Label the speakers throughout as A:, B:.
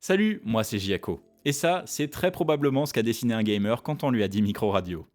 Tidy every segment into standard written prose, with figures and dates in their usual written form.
A: Salut, moi c'est Giaco. Et ça, c'est très probablement ce qu'a dessiné un gamer quand on lui a dit micro radio.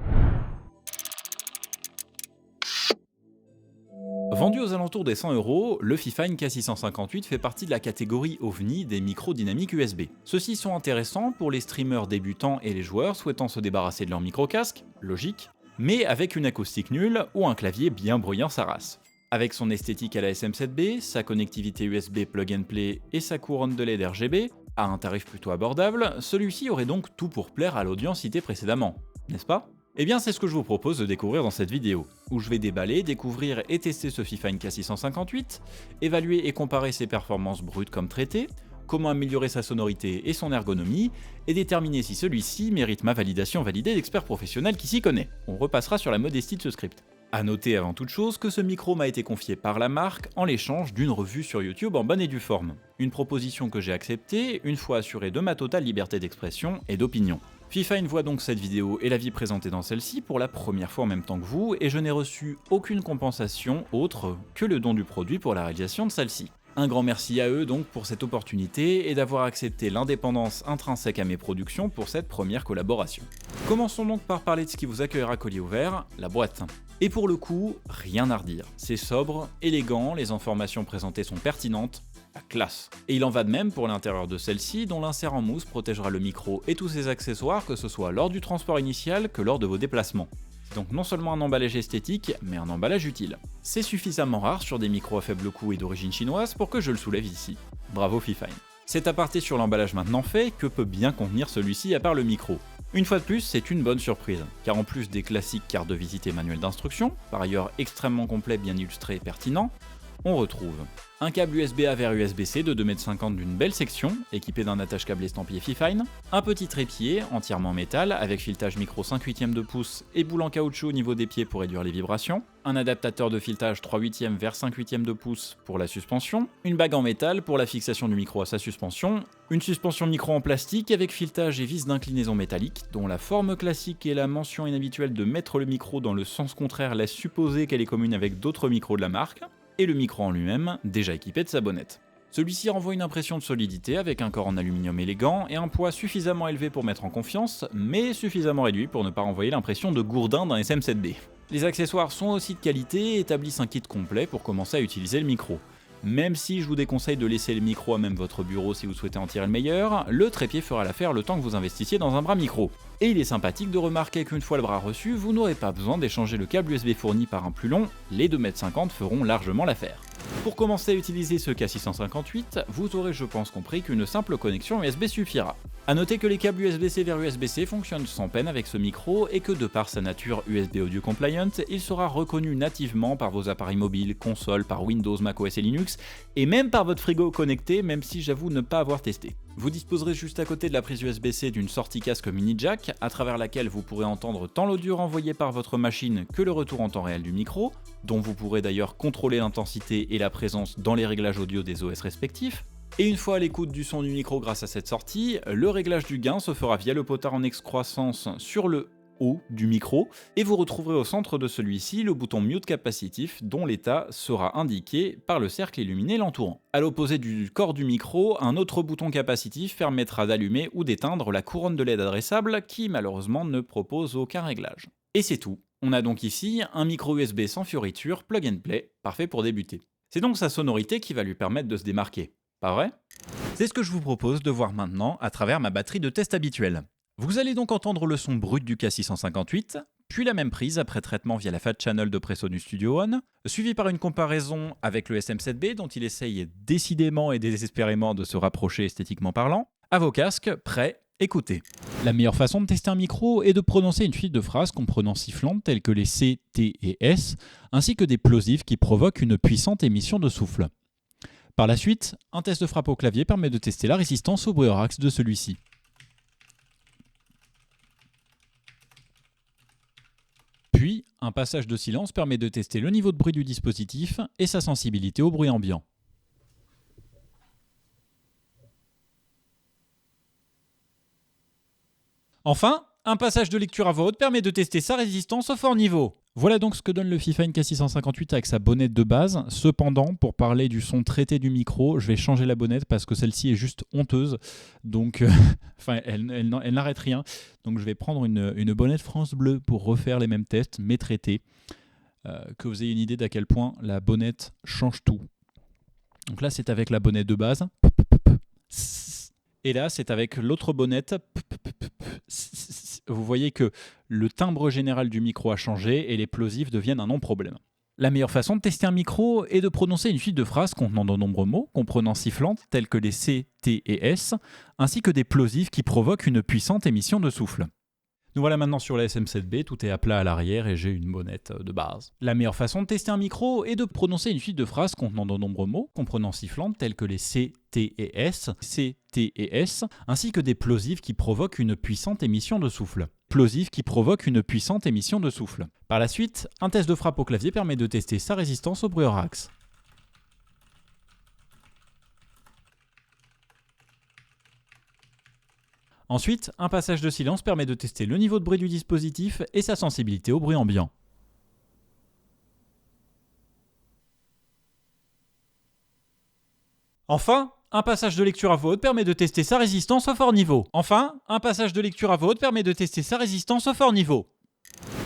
A: Vendu aux alentours des 100 €, le Fifine K658 fait partie de la catégorie OVNI des micros dynamiques USB. Ceux-ci sont intéressants pour les streamers débutants et les joueurs souhaitant se débarrasser de leur micro-casque, logique, mais avec une acoustique nulle ou un clavier bien bruyant sa race. Avec son esthétique à la SM7B, sa connectivité USB plug and play et sa couronne de LED RGB, à un tarif plutôt abordable, celui-ci aurait donc tout pour plaire à l'audience citée précédemment, n'est-ce pas? Eh bien c'est ce que je vous propose de découvrir dans cette vidéo, où je vais déballer, découvrir et tester ce Fifine K658, évaluer et comparer ses performances brutes comme traitées, comment améliorer sa sonorité et son ergonomie, et déterminer si celui-ci mérite ma validation validée d'expert professionnel qui s'y connaît. On repassera sur la modestie de ce script. A noter avant toute chose que ce micro m'a été confié par la marque en l'échange d'une revue sur YouTube en bonne et due forme. Une proposition que j'ai acceptée une fois assuré de ma totale liberté d'expression et d'opinion. Fifine voit donc cette vidéo et l'avis présenté dans celle-ci pour la première fois en même temps que vous, et je n'ai reçu aucune compensation autre que le don du produit pour la réalisation de celle-ci. Un grand merci à eux donc pour cette opportunité et d'avoir accepté l'indépendance intrinsèque à mes productions pour cette première collaboration. Commençons donc par parler de ce qui vous accueillera collier ouvert, la boîte. Et pour le coup, rien à redire. C'est sobre, élégant, les informations présentées sont pertinentes, la classe. Et il en va de même pour l'intérieur de celle-ci, dont l'insert en mousse protégera le micro et tous ses accessoires, que ce soit lors du transport initial que lors de vos déplacements. C'est donc non seulement un emballage esthétique, mais un emballage utile. C'est suffisamment rare sur des micros à faible coût et d'origine chinoise pour que je le soulève ici. Bravo Fifine. Cet aparté sur l'emballage maintenant fait, que peut bien contenir celui-ci à part le micro? Une fois de plus, c'est une bonne surprise, car en plus des classiques cartes de visite et manuels d'instruction, par ailleurs extrêmement complet, bien illustré et pertinent, on retrouve un câble USB-A vers USB-C de 2,50 m d'une belle section, équipé d'un attache-câble estampillé Fifine, un petit trépied entièrement métal avec filetage micro 5/8 de pouce et boule en caoutchouc au niveau des pieds pour réduire les vibrations, un adaptateur de filetage 3/8 vers 5/8 de pouce pour la suspension, une bague en métal pour la fixation du micro à sa suspension, une suspension micro en plastique avec filetage et vis d'inclinaison métallique, dont la forme classique et la mention inhabituelle de mettre le micro dans le sens contraire laisse supposer qu'elle est commune avec d'autres micros de la marque, et le micro en lui-même, déjà équipé de sa bonnette. Celui-ci renvoie une impression de solidité avec un corps en aluminium élégant et un poids suffisamment élevé pour mettre en confiance, mais suffisamment réduit pour ne pas renvoyer l'impression de gourdin d'un SM7B. Les accessoires sont aussi de qualité et établissent un kit complet pour commencer à utiliser le micro. Même si je vous déconseille de laisser le micro à même votre bureau si vous souhaitez en tirer le meilleur, le trépied fera l'affaire le temps que vous investissiez dans un bras micro. Et il est sympathique de remarquer qu'une fois le bras reçu, vous n'aurez pas besoin d'échanger le câble USB fourni par un plus long, les 2,50 m feront largement l'affaire. Pour commencer à utiliser ce K658, vous aurez je pense compris qu'une simple connexion USB suffira. A noter que les câbles USB-C vers USB-C fonctionnent sans peine avec ce micro et que de par sa nature USB Audio Compliant, il sera reconnu nativement par vos appareils mobiles, consoles, par Windows, macOS et Linux, et même par votre frigo connecté, même si j'avoue ne pas avoir testé. Vous disposerez juste à côté de la prise USB-C d'une sortie casque mini jack, à travers laquelle vous pourrez entendre tant l'audio renvoyé par votre machine que le retour en temps réel du micro, dont vous pourrez d'ailleurs contrôler l'intensité et la présence dans les réglages audio des OS respectifs. Et une fois à l'écoute du son du micro grâce à cette sortie, le réglage du gain se fera via le potard en excroissance sur le haut du micro, et vous retrouverez au centre de celui-ci le bouton mute capacitif dont l'état sera indiqué par le cercle illuminé l'entourant. À l'opposé du corps du micro, un autre bouton capacitif permettra d'allumer ou d'éteindre la couronne de LED adressable qui malheureusement ne propose aucun réglage. Et c'est tout. On a donc ici un micro USB sans fioriture, plug and play, parfait pour débuter. C'est donc sa sonorité qui va lui permettre de se démarquer. Pas vrai? C'est ce que je vous propose de voir maintenant à travers ma batterie de test habituelle. Vous allez donc entendre le son brut du K658, puis la même prise après traitement via la Fat Channel de Presonus Studio One, suivi par une comparaison avec le SM7B dont il essaye décidément et désespérément de se rapprocher esthétiquement parlant. À vos casques, prêts, écoutez. La meilleure façon de tester un micro est de prononcer une suite de phrases comprenant sifflantes telles que les C, T et S, ainsi que des plosifs qui provoquent une puissante émission de souffle. Par la suite, un test de frappe au clavier permet de tester la résistance au bruit hors axe de celui-ci. Puis, un passage de silence permet de tester le niveau de bruit du dispositif et sa sensibilité au bruit ambiant. Enfin, un passage de lecture à voix haute permet de tester sa résistance au fort niveau. Voilà donc ce que donne le Fifine K658 avec sa bonnette de base. Cependant, pour parler du son traité du micro, je vais changer la bonnette parce que celle-ci est juste honteuse. Donc, elle n'arrête rien. Donc je vais prendre une bonnette France Bleu pour refaire les mêmes tests, mais traités. Que vous ayez une idée d'à quel point la bonnette change tout. Donc là, c'est avec la bonnette de base. Et là, c'est avec l'autre bonnette. Vous voyez que le timbre général du micro a changé et les plosifs deviennent un non-problème. La meilleure façon de tester un micro est de prononcer une suite de phrases contenant de nombreux mots, comprenant sifflantes telles que les C, T et S, ainsi que des plosifs qui provoquent une puissante émission de souffle. Nous voilà maintenant sur la SM7B, tout est à plat à l'arrière et j'ai une bonnette de base. La meilleure façon de tester un micro est de prononcer une suite de phrases contenant de nombreux mots, comprenant sifflantes telles que les C, T et S, ainsi que des plosifs qui provoquent une puissante émission de souffle. Par la suite, un test de frappe au clavier permet de tester sa résistance au bruit hors axe. Ensuite, un passage de silence permet de tester le niveau de bruit du dispositif et sa sensibilité au bruit ambiant. Enfin, un passage de lecture à voix haute permet de tester sa résistance au fort niveau.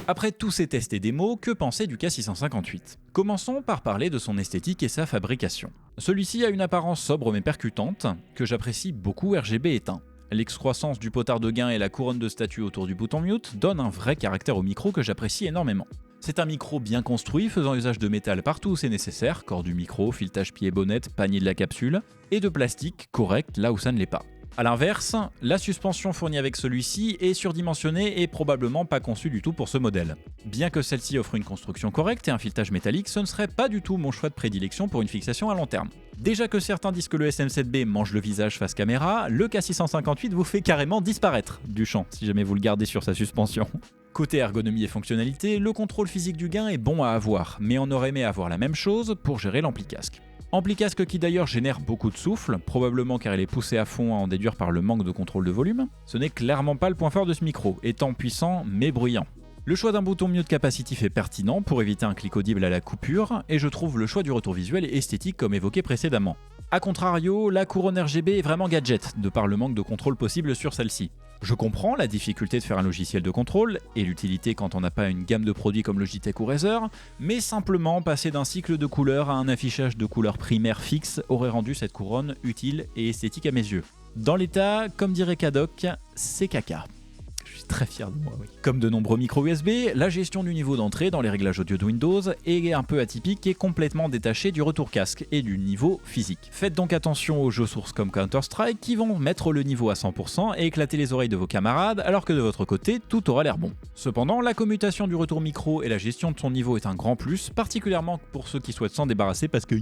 A: Après tous ces tests et démos, que penser du K658 ? Commençons par parler de son esthétique et sa fabrication. Celui-ci a une apparence sobre mais percutante, que j'apprécie beaucoup RGB éteint. L'excroissance du potard de gain et la couronne de statue autour du bouton mute donnent un vrai caractère au micro que j'apprécie énormément. C'est un micro bien construit, faisant usage de métal partout où c'est nécessaire, corps du micro, filetage pied bonnette, panier de la capsule, et de plastique correct là où ça ne l'est pas. A l'inverse, la suspension fournie avec celui-ci est surdimensionnée et probablement pas conçue du tout pour ce modèle. Bien que celle-ci offre une construction correcte et un filetage métallique, ce ne serait pas du tout mon choix de prédilection pour une fixation à long terme. Déjà que certains disent que le SM7B mange le visage face caméra, le K658 vous fait carrément disparaître du champ si jamais vous le gardez sur sa suspension. Côté ergonomie et fonctionnalité, le contrôle physique du gain est bon à avoir, mais on aurait aimé avoir la même chose pour gérer l'ampli-casque. Ampli-casque qui d'ailleurs génère beaucoup de souffle, probablement car il est poussé à fond à en déduire par le manque de contrôle de volume. Ce n'est clairement pas le point fort de ce micro, étant puissant mais bruyant. Le choix d'un bouton mute capacitif est pertinent pour éviter un clic audible à la coupure, et je trouve le choix du retour visuel et esthétique comme évoqué précédemment. A contrario, la couronne RGB est vraiment gadget, de par le manque de contrôle possible sur celle-ci. Je comprends la difficulté de faire un logiciel de contrôle, et l'utilité quand on n'a pas une gamme de produits comme Logitech ou Razer, mais simplement passer d'un cycle de couleurs à un affichage de couleurs primaires fixes aurait rendu cette couronne utile et esthétique à mes yeux. Dans l'état, comme dirait Cadoc, c'est caca. Je suis très fier de moi, oui. Comme de nombreux micros USB, la gestion du niveau d'entrée dans les réglages audio de Windows est un peu atypique et complètement détachée du retour casque et du niveau physique. Faites donc attention aux jeux sources comme Counter-Strike qui vont mettre le niveau à 100% et éclater les oreilles de vos camarades alors que de votre côté, tout aura l'air bon. Cependant, la commutation du retour micro et la gestion de son niveau est un grand plus, particulièrement pour ceux qui souhaitent s'en débarrasser parce que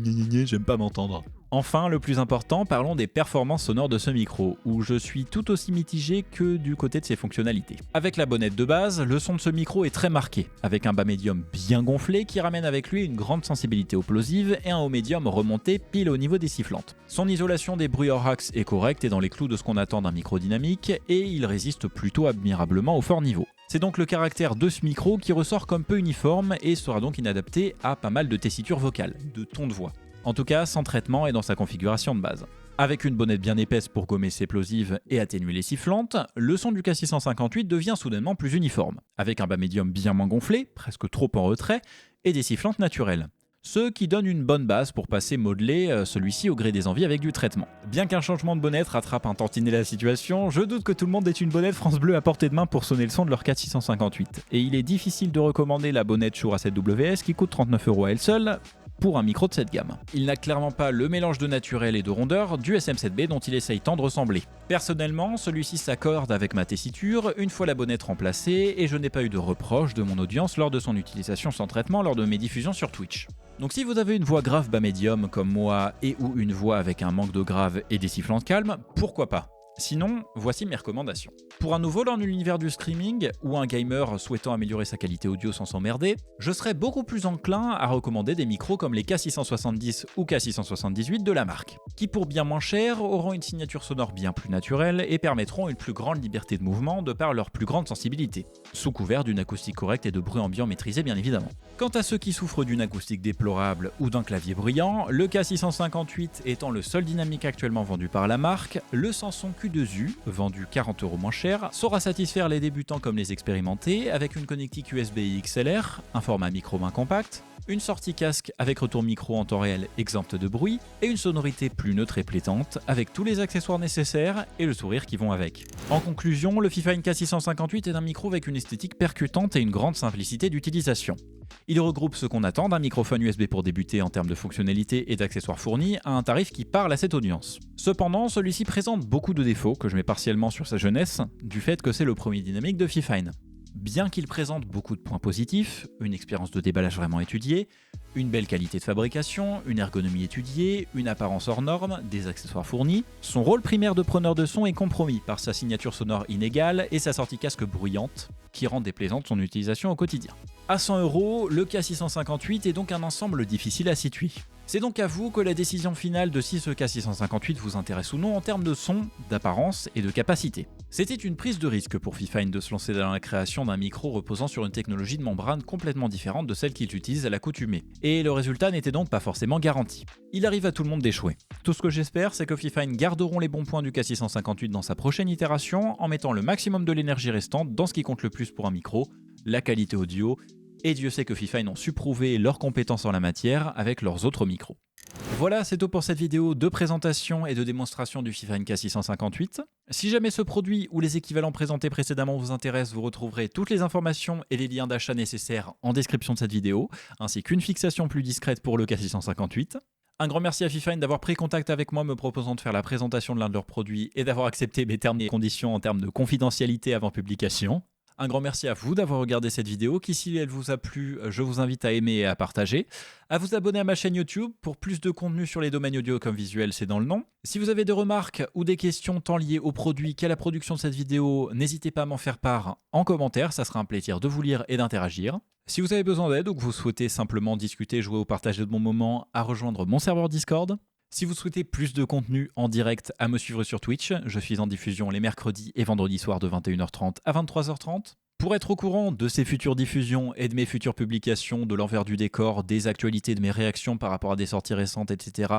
A: j'aime pas m'entendre. Enfin, le plus important, parlons des performances sonores de ce micro, où je suis tout aussi mitigé que du côté de ses fonctionnalités. Avec la bonnette de base, le son de ce micro est très marqué, avec un bas médium bien gonflé qui ramène avec lui une grande sensibilité plosive et un haut médium remonté pile au niveau des sifflantes. Son isolation des bruits hors axe est correcte et dans les clous de ce qu'on attend d'un micro dynamique, et il résiste plutôt admirablement au fort niveau. C'est donc le caractère de ce micro qui ressort comme peu uniforme et sera donc inadapté à pas mal de tessitures vocales, de tons de voix. En tout cas, sans traitement et dans sa configuration de base. Avec une bonnette bien épaisse pour gommer ses plosives et atténuer les sifflantes, le son du K658 devient soudainement plus uniforme, avec un bas médium bien moins gonflé, presque trop en retrait, et des sifflantes naturelles. Ce qui donne une bonne base pour passer modeler celui-ci au gré des envies avec du traitement. Bien qu'un changement de bonnette rattrape un tantinet la situation, je doute que tout le monde ait une bonnette France Bleu à portée de main pour sonner le son de leur K658. Et il est difficile de recommander la bonnette Shure A7WS qui coûte 39€ à elle seule, pour un micro de cette gamme. Il n'a clairement pas le mélange de naturel et de rondeur du SM7B dont il essaye tant de ressembler. Personnellement, celui-ci s'accorde avec ma tessiture une fois la bonnette remplacée et je n'ai pas eu de reproche de mon audience lors de son utilisation sans traitement lors de mes diffusions sur Twitch. Donc si vous avez une voix grave bas médium comme moi et ou une voix avec un manque de grave et des sifflantes calmes, pourquoi pas ? Sinon, voici mes recommandations. Pour un nouveau dans l'univers du streaming, ou un gamer souhaitant améliorer sa qualité audio sans s'emmerder, je serais beaucoup plus enclin à recommander des micros comme les K670 ou K678 de la marque, qui pour bien moins cher auront une signature sonore bien plus naturelle et permettront une plus grande liberté de mouvement de par leur plus grande sensibilité, sous couvert d'une acoustique correcte et de bruit ambiant maîtrisé bien évidemment. Quant à ceux qui souffrent d'une acoustique déplorable ou d'un clavier bruyant, le K658 étant le seul dynamique actuellement vendu par la marque, le Samson Q2U, vendu 40€ moins cher, saura satisfaire les débutants comme les expérimentés avec une connectique USB XLR, un format micro main compact, une sortie casque avec retour micro en temps réel exempte de bruit et une sonorité plus neutre et plaisante avec tous les accessoires nécessaires et le sourire qui vont avec. En conclusion, le Fifine K658 est un micro avec une esthétique percutante et une grande simplicité d'utilisation. Il regroupe ce qu'on attend d'un microphone USB pour débuter en termes de fonctionnalités et d'accessoires fournis à un tarif qui parle à cette audience. Cependant, celui-ci présente beaucoup de défauts que je mets partiellement sur sa jeunesse, du fait que c'est le premier dynamique de Fifine. Bien qu'il présente beaucoup de points positifs, une expérience de déballage vraiment étudiée, une belle qualité de fabrication, une ergonomie étudiée, une apparence hors norme, des accessoires fournis, son rôle primaire de preneur de son est compromis par sa signature sonore inégale et sa sortie casque bruyante, qui rend déplaisante son utilisation au quotidien. À 100€, le K658 est donc un ensemble difficile à situer. C'est donc à vous que la décision finale de si ce K658 vous intéresse ou non en termes de son, d'apparence et de capacité. C'était une prise de risque pour Fifine de se lancer dans la création d'un micro reposant sur une technologie de membrane complètement différente de celle qu'ils utilisent à l'accoutumée, et le résultat n'était donc pas forcément garanti. Il arrive à tout le monde d'échouer. Tout ce que j'espère, c'est que Fifine garderont les bons points du K658 dans sa prochaine itération en mettant le maximum de l'énergie restante dans ce qui compte le plus pour un micro, la qualité audio, et Dieu sait que Fifine ont su prouver leurs compétences en la matière avec leurs autres micros. Voilà, c'est tout pour cette vidéo de présentation et de démonstration du Fifine K658. Si jamais ce produit ou les équivalents présentés précédemment vous intéressent, vous retrouverez toutes les informations et les liens d'achat nécessaires en description de cette vidéo, ainsi qu'une fixation plus discrète pour le K658. Un grand merci à Fifine d'avoir pris contact avec moi me proposant de faire la présentation de l'un de leurs produits et d'avoir accepté mes termes et conditions en termes de confidentialité avant publication. Un grand merci à vous d'avoir regardé cette vidéo qui, si elle vous a plu, je vous invite à aimer et à partager, à vous abonner à ma chaîne YouTube pour plus de contenu sur les domaines audio comme visuel, c'est dans le nom. Si vous avez des remarques ou des questions tant liées au produit qu'à la production de cette vidéo, n'hésitez pas à m'en faire part en commentaire, ça sera un plaisir de vous lire et d'interagir. Si vous avez besoin d'aide ou que vous souhaitez simplement discuter, jouer ou partager de bons moments, à rejoindre mon serveur Discord. Si vous souhaitez plus de contenu en direct, à me suivre sur Twitch, je suis en diffusion les mercredis et vendredis soirs de 21h30 à 23h30. Pour être au courant de ces futures diffusions et de mes futures publications, de l'envers du décor, des actualités, de mes réactions par rapport à des sorties récentes, etc.,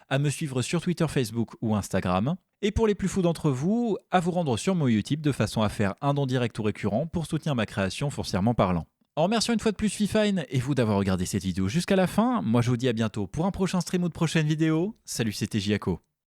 A: à me suivre sur Twitter, Facebook ou Instagram. Et pour les plus fous d'entre vous, à vous rendre sur mon Utip de façon à faire un don direct ou récurrent pour soutenir ma création foncièrement parlant. En remerciant une fois de plus Fifine et vous d'avoir regardé cette vidéo jusqu'à la fin, moi je vous dis à bientôt pour un prochain stream ou de prochaine vidéo. Salut, c'était Giaco.